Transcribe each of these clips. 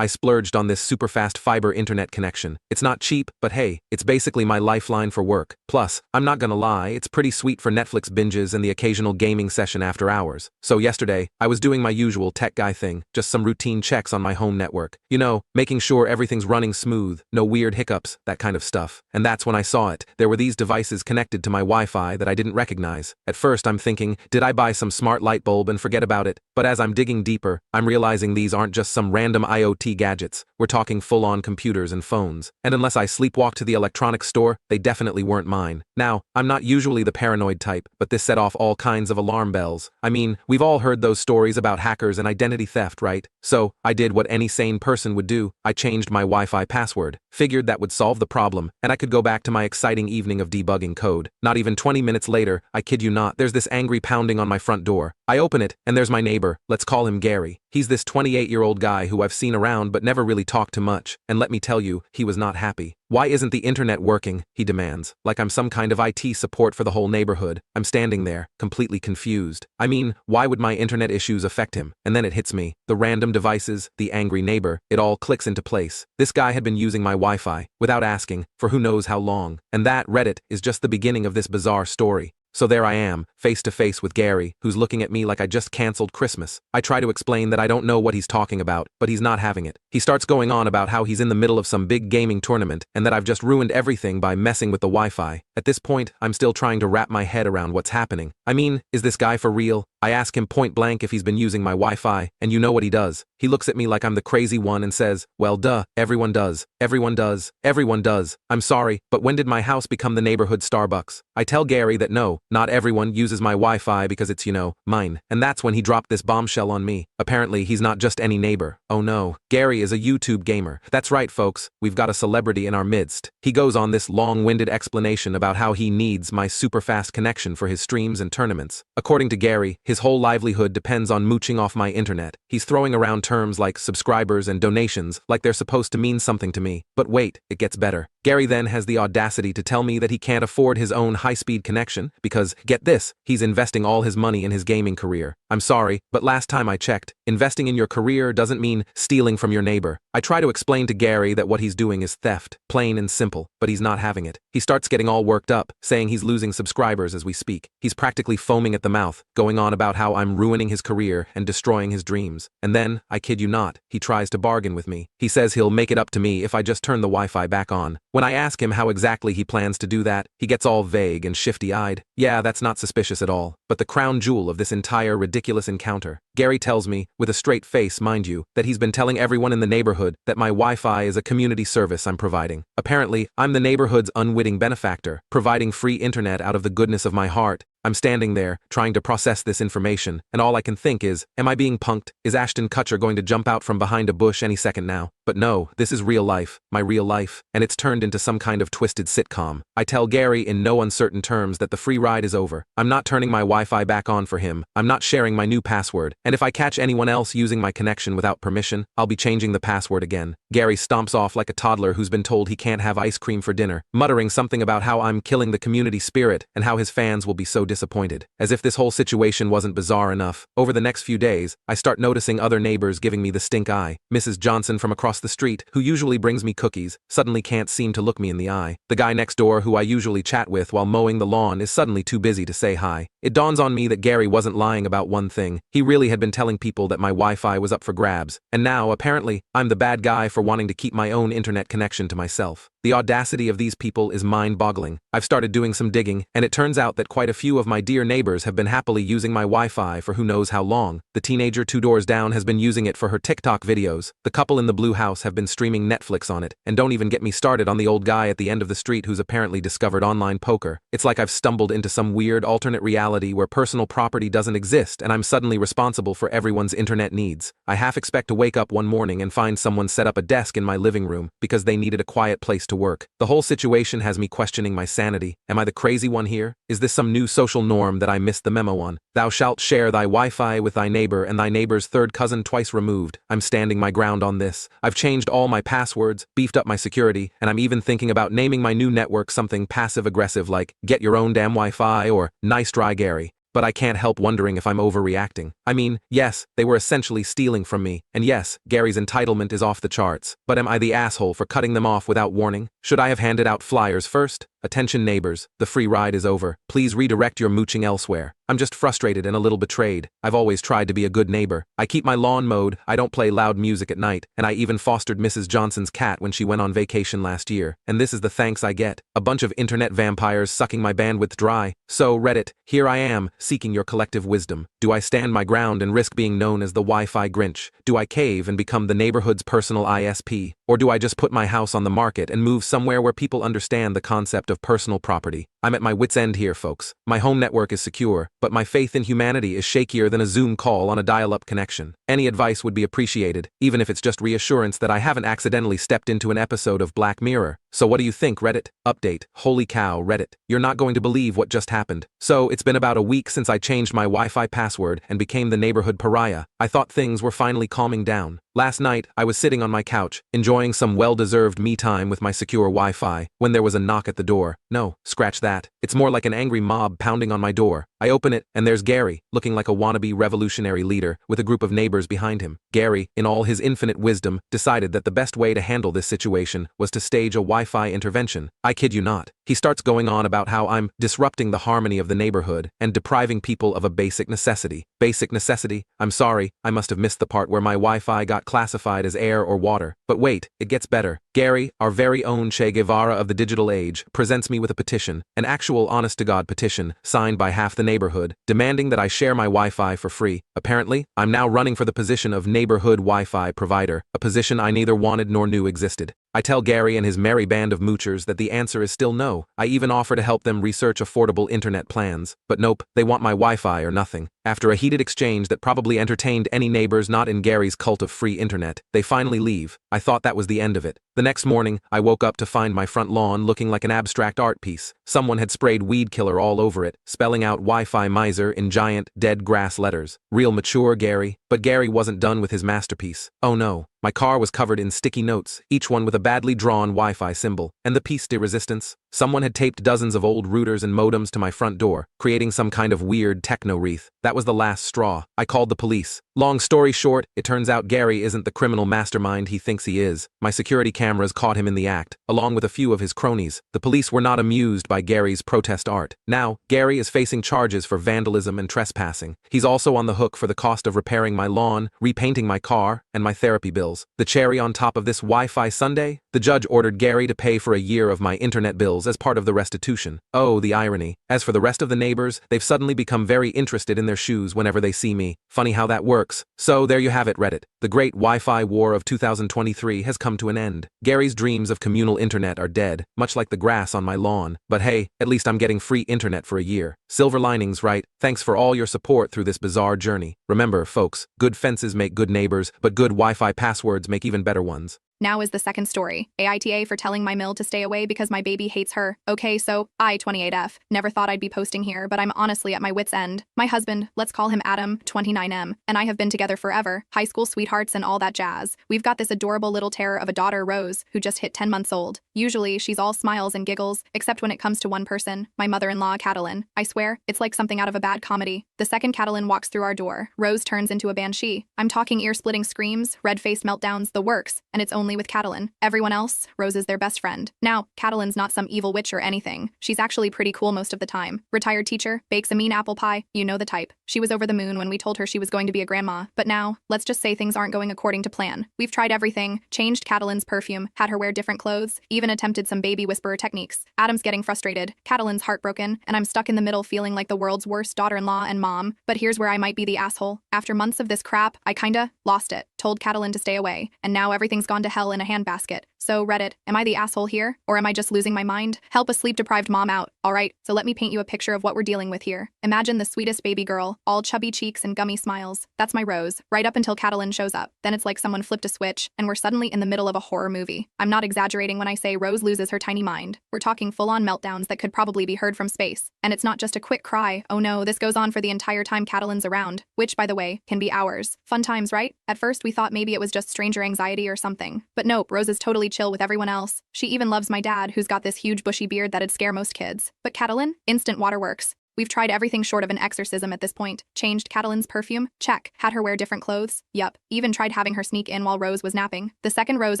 I splurged on this super-fast fiber internet connection. It's not cheap, but hey, it's basically my lifeline for work. Plus, I'm not gonna lie, it's pretty sweet for Netflix binges and the occasional gaming session after hours. So yesterday, I was doing my usual tech guy thing, just some routine checks on my home network. You know, making sure everything's running smooth, no weird hiccups, that kind of stuff. And that's when I saw it. There were these devices connected to my Wi-Fi that I didn't recognize. At first, I'm thinking, did I buy some smart light bulb and forget about it? But as I'm digging deeper, I'm realizing these aren't just some random IoT gadgets. We're talking full-on computers and phones. And unless I sleepwalked to the electronics store, they definitely weren't mine. Now, I'm not usually the paranoid type, but this set off all kinds of alarm bells. I mean, we've all heard those stories about hackers and identity theft, right? So, I did what any sane person would do. I changed my Wi-Fi password, figured that would solve the problem, and I could go back to my exciting evening of debugging code. Not even 20 minutes later, I kid you not, there's this angry pounding on my front door. I open it, and there's my neighbor. Let's call him Gary. He's this 28-year-old guy who I've seen around but never really talked to much. And let me tell you, he was not happy. Why isn't the internet working? He demands, like I'm some kind of IT support for the whole neighborhood. I'm standing there, completely confused. I mean, why would my internet issues affect him? And then it hits me. The random devices, the angry neighbor, it all clicks into place. This guy had been using my Wi-Fi, without asking, for who knows how long. And that, Reddit, is just the beginning of this bizarre story. So there I am, face to face with Gary, who's looking at me like I just canceled Christmas. I try to explain that I don't know what he's talking about, but he's not having it. He starts going on about how he's in the middle of some big gaming tournament and that I've just ruined everything by messing with the Wi-Fi. At this point, I'm still trying to wrap my head around what's happening. I mean, is this guy for real? I ask him point blank if he's been using my Wi-Fi, and you know what he does. He looks at me like I'm the crazy one and says, well duh, everyone does. Everyone does. Everyone does. I'm sorry, but when did my house become the neighborhood Starbucks? I tell Gary that no, not everyone uses my Wi-Fi because it's, you know, mine. And that's when he dropped this bombshell on me. Apparently, he's not just any neighbor. Oh no, Gary is a YouTube gamer. That's right, folks, we've got a celebrity in our midst. He goes on this long-winded explanation about how he needs my super-fast connection for his streams and tournaments. According to Gary, his whole livelihood depends on mooching off my internet. He's throwing around terms like subscribers and donations like they're supposed to mean something to me. But wait, it gets better. Gary then has the audacity to tell me that he can't afford his own high-speed connection because, get this, he's investing all his money in his gaming career. I'm sorry, but last time I checked, investing in your career doesn't mean stealing from your neighbor. I try to explain to Gary that what he's doing is theft, plain and simple, but he's not having it. He starts getting all worked up, saying he's losing subscribers as we speak. He's practically foaming at the mouth, going on about how I'm ruining his career and destroying his dreams. And then, I kid you not, he tries to bargain with me. He says he'll make it up to me if I just turn the Wi-Fi back on. When I ask him how exactly he plans to do that, he gets all vague and shifty-eyed. Yeah, that's not suspicious at all. But the crown jewel of this entire ridiculous encounter, Gary tells me, with a straight face, mind you, that he's been telling everyone in the neighborhood that my Wi-Fi is a community service I'm providing. Apparently, I'm the neighborhood's unwitting benefactor, providing free internet out of the goodness of my heart. I'm standing there, trying to process this information, and all I can think is, am I being punked? Is Ashton Kutcher going to jump out from behind a bush any second now? But no, this is real life, my real life, and it's turned into some kind of twisted sitcom. I tell Gary in no uncertain terms that the free ride is over. I'm not turning my Wi-Fi back on for him. I'm not sharing my new password, and if I catch anyone else using my connection without permission, I'll be changing the password again. Gary stomps off like a toddler who's been told he can't have ice cream for dinner, muttering something about how I'm killing the community spirit and how his fans will be so disappointed. As if this whole situation wasn't bizarre enough, over the next few days, I start noticing other neighbors giving me the stink eye. Mrs. Johnson from across the street, who usually brings me cookies, suddenly can't seem to look me in the eye. The guy next door who I usually chat with while mowing the lawn is suddenly too busy to say hi. It dawns on me that Gary wasn't lying about one thing. He really had been telling people that my Wi-Fi was up for grabs, and now, apparently, I'm the bad guy for wanting to keep my own internet connection to myself. The audacity of these people is mind-boggling. I've started doing some digging, and it turns out that quite a few of my dear neighbors have been happily using my Wi-Fi for who knows how long. The teenager 2 doors down has been using it for her TikTok videos. The couple in the blue house have been streaming Netflix on it, and don't even get me started on the old guy at the end of the street who's apparently discovered online poker. It's like I've stumbled into some weird alternate reality where personal property doesn't exist and I'm suddenly responsible for everyone's internet needs. I half expect to wake up one morning and find someone set up a desk in my living room because they needed a quiet place to work. The whole situation has me questioning my sanity. Am I the crazy one here? Is this some new social norm that I missed the memo on? Thou shalt share thy Wi-Fi with thy neighbor and thy neighbor's third cousin twice removed. I'm standing my ground on this. I've changed all my passwords, beefed up my security, and I'm even thinking about naming my new network something passive-aggressive like, get your own damn Wi-Fi or nice try Gary. but I can't help wondering if I'm overreacting. I mean, yes, they were essentially stealing from me, and yes, Gary's entitlement is off the charts, but am I the asshole for cutting them off without warning? Should I have handed out flyers first? Attention neighbors, the free ride is over. Please redirect your mooching elsewhere. I'm just frustrated and a little betrayed. I've always tried to be a good neighbor. I keep my lawn mowed, I don't play loud music at night, and I even fostered Mrs. Johnson's cat when she went on vacation last year. And this is the thanks I get. A bunch of internet vampires sucking my bandwidth dry. So, Reddit, here I am, seeking your collective wisdom. Do I stand my ground and risk being known as the Wi-Fi Grinch? Do I cave and become the neighborhood's personal ISP? Or do I just put my house on the market and move somewhere where people understand the concept of personal property? I'm at my wit's end here, folks. My home network is secure, but my faith in humanity is shakier than a Zoom call on a dial-up connection. Any advice would be appreciated, even if it's just reassurance that I haven't accidentally stepped into an episode of Black Mirror. So what do you think, Reddit? Update. Holy cow, Reddit. You're not going to believe what just happened. So, it's been about a week since I changed my Wi-Fi password and became the neighborhood pariah. I thought things were finally calming down. Last night, I was sitting on my couch, enjoying some well-deserved me time with my secure Wi-Fi, when there was a knock at the door. No, scratch that. It's more like an angry mob pounding on my door. I open it, and there's Gary, looking like a wannabe revolutionary leader, with a group of neighbors behind him. Gary, in all his infinite wisdom, decided that the best way to handle this situation was to stage a Wi-Fi intervention. I kid you not. He starts going on about how I'm disrupting the harmony of the neighborhood and depriving people of a basic necessity. Basic necessity? I'm sorry, I must have missed the part where my Wi-Fi got classified as air or water. But wait, it gets better. Gary, our very own Che Guevara of the digital age, presents me with a petition, an actual honest-to-God petition, signed by half the neighborhood, demanding that I share my Wi-Fi for free. Apparently, I'm now running for the position of neighborhood Wi-Fi provider, a position I neither wanted nor knew existed. I tell Gary and his merry band of moochers that the answer is still no. I even offer to help them research affordable internet plans. But nope, they want my Wi-Fi or nothing. After a heated exchange that probably entertained any neighbors not in Gary's cult of free internet, they finally leave. I thought that was the end of it. The next morning, I woke up to find my front lawn looking like an abstract art piece. Someone had sprayed weed killer all over it, spelling out Wi-Fi miser in giant, dead grass letters. Real mature, Gary. But Gary wasn't done with his masterpiece. Oh no. My car was covered in sticky notes, each one with a badly drawn Wi-Fi symbol, and the piece de resistance. Someone had taped dozens of old routers and modems to my front door, creating some kind of weird techno wreath. That was the last straw. I called the police. Long story short, it turns out Gary isn't the criminal mastermind he thinks he is. My security cameras caught him in the act, along with a few of his cronies. The police were not amused by Gary's protest art. Now, Gary is facing charges for vandalism and trespassing. He's also on the hook for the cost of repairing my lawn, repainting my car, and my therapy bills. The cherry on top of this Wi-Fi sundae? The judge ordered Gary to pay for a year of my internet bills as part of the restitution. Oh, the irony. As for the rest of the neighbors, they've suddenly become very interested in their shoes whenever they see me. Funny how that works. So there you have it, Reddit. The great Wi-Fi war of 2023 has come to an end. Gary's dreams of communal internet are dead, much like the grass on my lawn. But hey, at least I'm getting free internet for a year. Silver linings, right? Thanks for all your support through this bizarre journey. Remember, folks, good fences make good neighbors, but good Wi-Fi passwords make even better ones. Now is the second story. AITA for telling my mill to stay away because my baby hates her. Okay, so, I, 28F, never thought I'd be posting here, but I'm honestly at my wit's end. My husband, let's call him Adam, 29M, and I have been together forever, high school sweethearts and all that jazz. We've got this adorable little terror of a daughter, Rose, who just hit 10 months old. Usually, she's all smiles and giggles, except when it comes to one person, my mother-in-law, Catalin. I swear, it's like something out of a bad comedy. The second Catalin walks through our door, Rose turns into a banshee. I'm talking ear-splitting screams, red-faced meltdowns, the works, and it's only with Catalin. Everyone else, Rose is their best friend. Now, Catalin's not some evil witch or anything. She's actually pretty cool most of the time. Retired teacher, bakes a mean apple pie, you know the type. She was over the moon when we told her she was going to be a grandma, but now, let's just say things aren't going according to plan. We've tried everything, changed Catalin's perfume, had her wear different clothes, even attempted some baby whisperer techniques. Adam's getting frustrated, Catalin's heartbroken, and I'm stuck in the middle feeling like the world's worst daughter-in-law and mom. But here's where I might be the asshole. After months of this crap, I kinda lost it. Told Catalin to stay away, and now everything's gone to hell in a handbasket. So, Reddit, am I the asshole here? Or am I just losing my mind? Help a sleep-deprived mom out. Alright, so let me paint you a picture of what we're dealing with here. Imagine the sweetest baby girl, all chubby cheeks and gummy smiles. That's my Rose, right up until Catalin shows up. Then it's like someone flipped a switch, and we're suddenly in the middle of a horror movie. I'm not exaggerating when I say Rose loses her tiny mind. We're talking full-on meltdowns that could probably be heard from space. And it's not just a quick cry, oh no, this goes on for the entire time Catalin's around, which, by the way, can be hours. Fun times, right? At first we thought maybe it was just stranger anxiety or something. But nope, Rose is totally chill with everyone else. She even loves my dad, who's got this huge bushy beard that'd scare most kids. But Catalin? Instant waterworks. We've tried everything short of an exorcism at this point. Changed Catalin's perfume? Check. Had her wear different clothes? Yup. Even tried having her sneak in while Rose was napping. The second Rose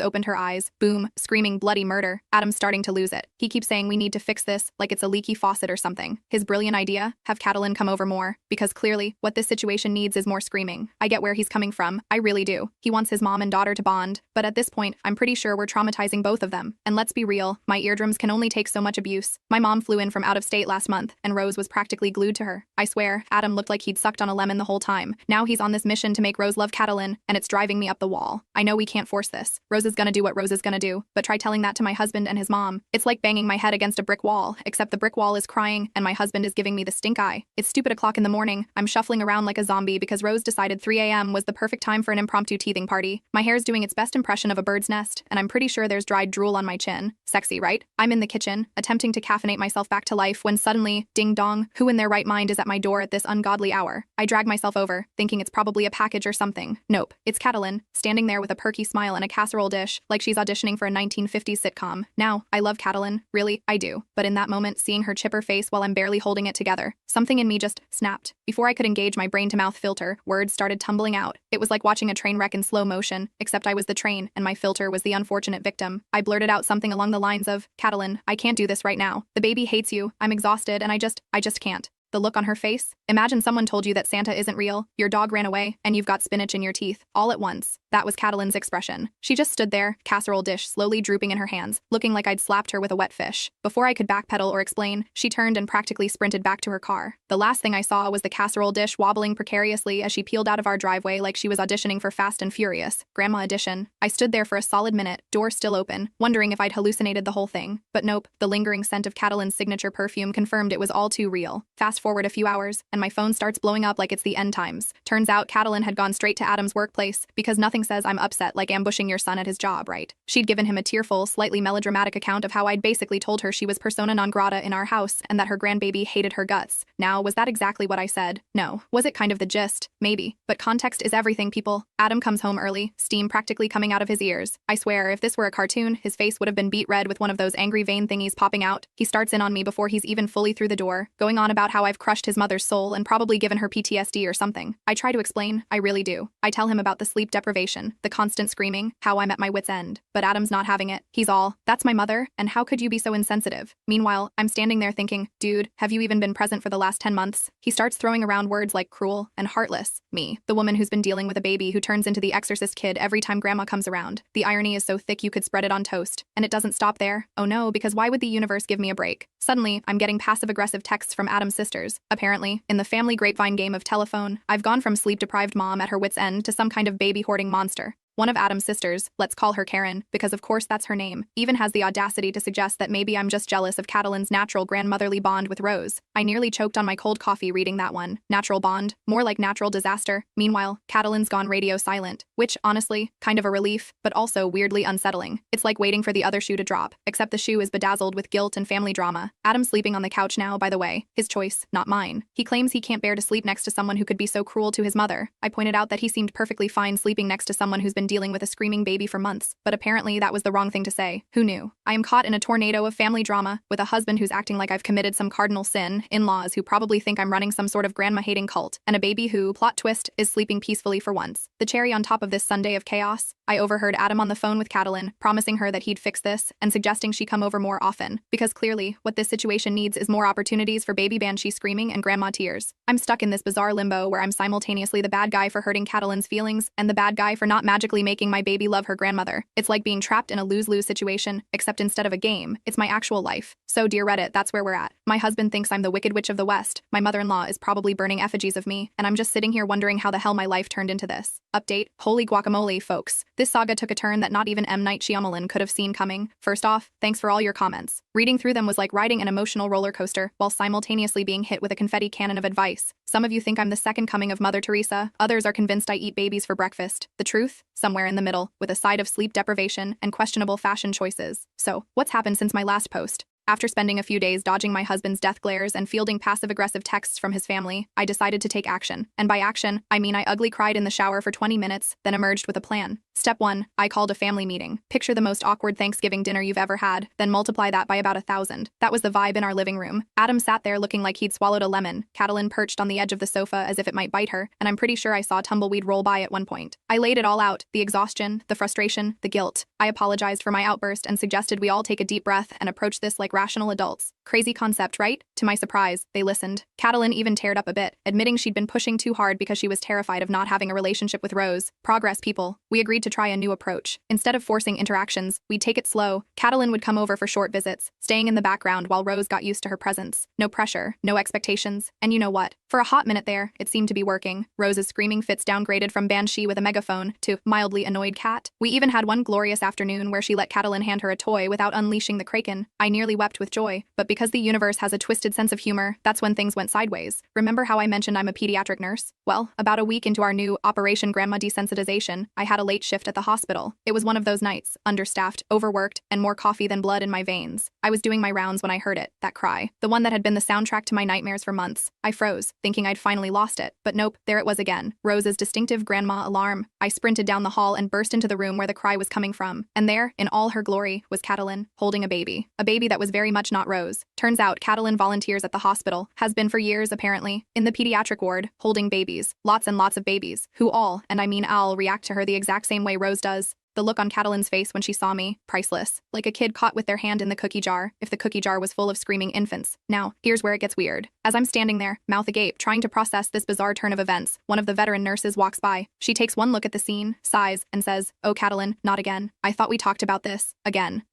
opened her eyes, boom, screaming bloody murder. Adam's starting to lose it. He keeps saying we need to fix this, like it's a leaky faucet or something. His brilliant idea? Have Catalin come over more. Because clearly, what this situation needs is more screaming. I get where he's coming from. I really do. He wants his mom and daughter to bond. But at this point, I'm pretty sure we're traumatizing both of them. And let's be real, my eardrums can only take so much abuse. My mom flew in from out of state last month, and Rose was practically glued to her. I swear, Adam looked like he'd sucked on a lemon the whole time. Now he's on this mission to make Rose love Catalin, and it's driving me up the wall. I know we can't force this. Rose is gonna do what Rose is gonna do, but try telling that to my husband and his mom. It's like banging my head against a brick wall, except the brick wall is crying, and my husband is giving me the stink eye. It's stupid o'clock in the morning. I'm shuffling around like a zombie because Rose decided 3 a.m. was the perfect time for an impromptu teething party. My hair's doing its best impression of a bird's nest, and I'm pretty sure there's dried drool on my chin. Sexy, right? I'm in the kitchen, attempting to caffeinate myself back to life when suddenly, ding dong, who in their right mind is at my door at this ungodly hour? I drag myself over, thinking it's probably a package or something. Nope, it's Catalin, standing there with a perky smile and a casserole dish, like she's auditioning for a 1950s sitcom. Now, I love Catalin, really, I do. But in that moment, seeing her chipper face while I'm barely holding it together, something in me just snapped. Before I could engage my brain-to-mouth filter, words started tumbling out. It was like watching a train wreck in slow motion, except I was the train, and my filter was the unfortunate victim. I blurted out something along the lines of, Catalin, I can't do this right now. The baby hates you, I'm exhausted, and I just can't. The look on her face? Imagine someone told you that Santa isn't real, your dog ran away, and you've got spinach in your teeth, all at once. That was Catalin's expression. She just stood there, casserole dish slowly drooping in her hands, looking like I'd slapped her with a wet fish. Before I could backpedal or explain, she turned and practically sprinted back to her car. The last thing I saw was the casserole dish wobbling precariously as she peeled out of our driveway like she was auditioning for Fast and Furious, Grandma Edition. I stood there for a solid minute, door still open, wondering if I'd hallucinated the whole thing. But nope, the lingering scent of Catalin's signature perfume confirmed it was all too real. Fast forward a few hours, and my phone starts blowing up like it's the end times. Turns out Catalin had gone straight to Adam's workplace, because nothing says I'm upset like ambushing your son at his job, right? She'd given him a tearful, slightly melodramatic account of how I'd basically told her she was persona non grata in our house and that her grandbaby hated her guts. Now, was that exactly what I said? No. Was it kind of the gist? Maybe. But context is everything, people. Adam comes home early, steam practically coming out of his ears. I swear, if this were a cartoon, his face would have been beet red with one of those angry vein thingies popping out. He starts in on me before he's even fully through the door, going on about how I've crushed his mother's soul and probably given her PTSD or something. I try to explain, I really do. I tell him about the sleep deprivation, the constant screaming, how I'm at my wit's end. But Adam's not having it. He's all, that's my mother, and how could you be so insensitive? Meanwhile, I'm standing there thinking, dude, have you even been present for the last 10 months? He starts throwing around words like cruel and heartless. Me, the woman who's been dealing with a baby who turns into the exorcist kid every time grandma comes around. The irony is so thick you could spread it on toast. And it doesn't stop there. Oh no, because why would the universe give me a break? Suddenly, I'm getting passive-aggressive texts from Adam's sisters. Apparently, in the family grapevine game of telephone, I've gone from sleep-deprived mom at her wit's end to some kind of baby-hoarding monster. One of Adam's sisters, let's call her Karen, because of course that's her name, even has the audacity to suggest that maybe I'm just jealous of Catalin's natural grandmotherly bond with Rose. I nearly choked on my cold coffee reading that one. Natural bond? More like natural disaster. Meanwhile, Catalin's gone radio silent, which, honestly, kind of a relief, but also weirdly unsettling. It's like waiting for the other shoe to drop, except the shoe is bedazzled with guilt and family drama. Adam's sleeping on the couch now, by the way. His choice, not mine. He claims he can't bear to sleep next to someone who could be so cruel to his mother. I pointed out that he seemed perfectly fine sleeping next to someone who's been dealing with a screaming baby for months, but apparently that was the wrong thing to say. Who knew? I am caught in a tornado of family drama, with a husband who's acting like I've committed some cardinal sin, in-laws who probably think I'm running some sort of grandma-hating cult, and a baby who, plot twist, is sleeping peacefully for once. The cherry on top of this Sunday of chaos? I overheard Adam on the phone with Catalin, promising her that he'd fix this, and suggesting she come over more often, because clearly, what this situation needs is more opportunities for baby banshee screaming and grandma tears. I'm stuck in this bizarre limbo where I'm simultaneously the bad guy for hurting Catalin's feelings, and the bad guy for not magically making my baby love her grandmother. It's like being trapped in a lose-lose situation, except instead of a game, it's my actual life. So dear Reddit, that's where we're at. My husband thinks I'm the Wicked Witch of the West, my mother-in-law is probably burning effigies of me, and I'm just sitting here wondering how the hell my life turned into this. Update, holy guacamole, folks. This saga took a turn that not even M. Night Shyamalan could have seen coming. First off, thanks for all your comments. Reading through them was like riding an emotional roller coaster, while simultaneously being hit with a confetti cannon of advice. Some of you think I'm the second coming of Mother Teresa, others are convinced I eat babies for breakfast. The truth? Somewhere in the middle, with a side of sleep deprivation and questionable fashion choices. So, what's happened since my last post? After spending a few days dodging my husband's death glares and fielding passive-aggressive texts from his family, I decided to take action. And by action, I mean I ugly cried in the shower for 20 minutes, then emerged with a plan. Step 1, I called a family meeting. Picture the most awkward Thanksgiving dinner you've ever had, then multiply that by about 1,000. That was the vibe in our living room. Adam sat there looking like he'd swallowed a lemon, Catalin perched on the edge of the sofa as if it might bite her, and I'm pretty sure I saw Tumbleweed roll by at one point. I laid it all out, the exhaustion, the frustration, the guilt. I apologized for my outburst and suggested we all take a deep breath and approach this like rational adults. Crazy concept, right? To my surprise, they listened. Catalin even teared up a bit, admitting she'd been pushing too hard because she was terrified of not having a relationship with Rose. Progress, people. We agreed to try a new approach. Instead of forcing interactions, we'd take it slow. Catalin would come over for short visits, staying in the background while Rose got used to her presence. No pressure, no expectations, and you know what? For a hot minute there, it seemed to be working. Rose's screaming fits downgraded from banshee with a megaphone to mildly annoyed cat. We even had one glorious afternoon where she let Catalin hand her a toy without unleashing the kraken. I nearly wept with joy, but because the universe has a twisted sense of humor, that's when things went sideways. Remember how I mentioned I'm a pediatric nurse? Well, about a week into our new Operation Grandma Desensitization, I had a late shift at the hospital. It was one of those nights, understaffed, overworked, and more coffee than blood in my veins. I was doing my rounds when I heard it, that cry, the one that had been the soundtrack to my nightmares for months. I froze, thinking I'd finally lost it, but nope, there it was again, Rose's distinctive grandma alarm. I sprinted down the hall and burst into the room where the cry was coming from, and there, in all her glory, was Catalin, holding a baby that was very much not Rose. Turns out Catalin volunteers at the hospital, has been for years apparently, in the pediatric ward, holding babies, lots and lots of babies, who all, and I mean all, react to her the exact same way Rose does. The look on Catalin's face when she saw me, priceless. Like a kid caught with their hand in the cookie jar, if the cookie jar was full of screaming infants. Now, here's where it gets weird. As I'm standing there, mouth agape, trying to process this bizarre turn of events, one of the veteran nurses walks by. She takes one look at the scene, sighs, and says, "Oh, Catalin, not again. I thought we talked about this. Again.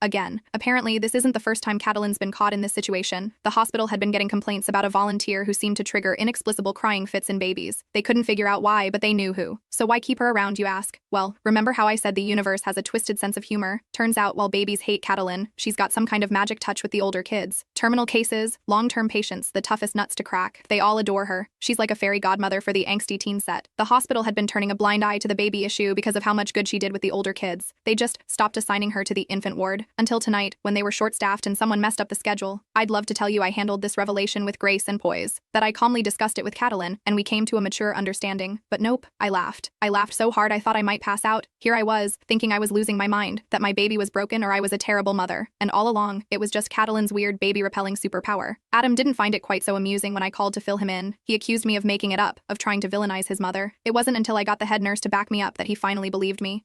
Apparently, this isn't the first time Catalin's been caught in this situation. The hospital had been getting complaints about a volunteer who seemed to trigger inexplicable crying fits in babies. They couldn't figure out why, but they knew who. So why keep her around, you ask? Well, remember how I said the universe has a twisted sense of humor? Turns out while babies hate Catalin, she's got some kind of magic touch with the older kids. Terminal cases, long-term patients, the toughest nuts to crack. They all adore her. She's like a fairy godmother for the angsty teen set. The hospital had been turning a blind eye to the baby issue because of how much good she did with the older kids. They just stopped assigning her to the infant ward. Until tonight, when they were short-staffed and someone messed up the schedule. I'd love to tell you I handled this revelation with grace and poise. That I calmly discussed it with Catalin, and we came to a mature understanding. But nope, I laughed. I laughed so hard I thought I might pass out. Here I was, thinking I was losing my mind, that my baby was broken or I was a terrible mother. And all along, it was just Catalin's weird baby-repelling superpower. Adam didn't find it quite so amusing when I called to fill him in. He accused me of making it up, of trying to villainize his mother. It wasn't until I got the head nurse to back me up that he finally believed me.